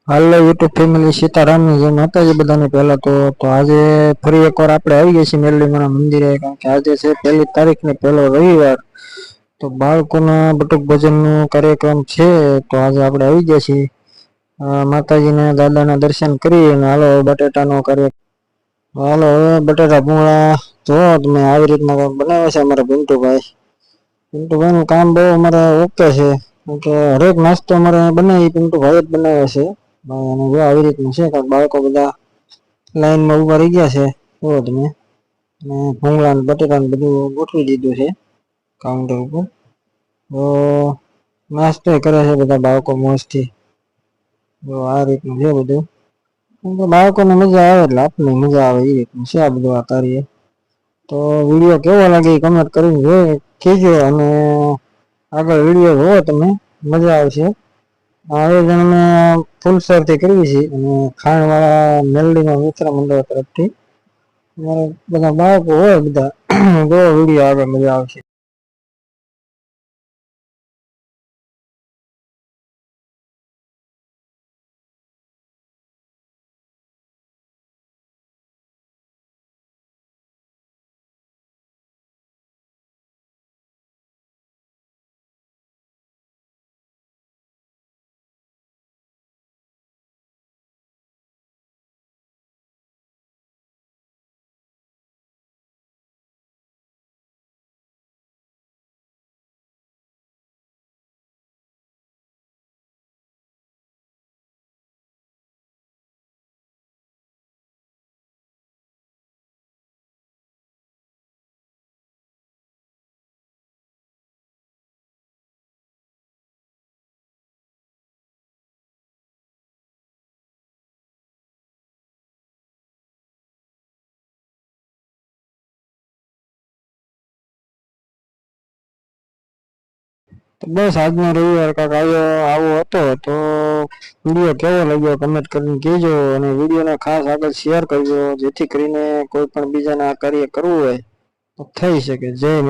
હાલો YouTube family, સીતારામની જય માતાજી બધાને। પહેલા તો આજે ફરી એકવાર આપણે આવી ગયા છીએ મેરડીમાના મંદિરે, કારણ કે આજે છે 1 તારીખ ને પહેલો રવિવાર। તો બાળકોના બટુક ભજનનો કાર્યક્રમ છે, તો આજે આપણે આવી ગયા છીએ માતાજીના દાદાના દર્શન કરી અને હાલો બટેટાનો કાર્યક્રમ। હાલો હવે બટેટા ભૂંગળા જો તમે આવી રીતના બનાવે છે અમારા પિન્ટુભાઈનું કામ બહુ અમારે ઓકે છે, કે હરેક નાસ્તો અમારે બનાવી પિન્ટુભાઈ જ બનાવે છે। અને જો આવી રીતનું છે, કારણ બાળકો બધા લાઈનમાં ઉભા રહી ગયા છે જો તમે, અને ભૂંગળા ને બટેટા ને બધું ગોઠવી દીધું છે કાઉન્ટર ઉપર। તો નાસ્તો કરે છે બધા બાળકો મોજથી। જો આ રીતનું છે બધું, બાળકોને મજા આવે એટલે આપણને મજા આવે એ રીતનું છે આ બધું આ કાર્ય। તો વિડીયો કેવો લાગે એ કમેન્ટ કરીને કહેજો, અને આગળ વિડીયો જોવો તમે, મજા આવશે। આયોજન અમે ફૂલસરથી કરવી છે, અને ખાણવાળા મેલડીના મિત્ર મંડળ તરફથી અમારે બધા બાળકો હોય બધા જો વિડીયો આગળ મજા આવશે। તો બસ આજનો રવિવાર કાંક આવો હતો। તો વિડીયો કેવો લાગ્યો કમેન્ટ કરીને કહેજો, અને વિડીયોને ખાસ આગળ શેર કરજો, જેથી કરીને કોઈ પણ બીજાને આ કાર્ય કરવું હોય તો થઈ શકે। જય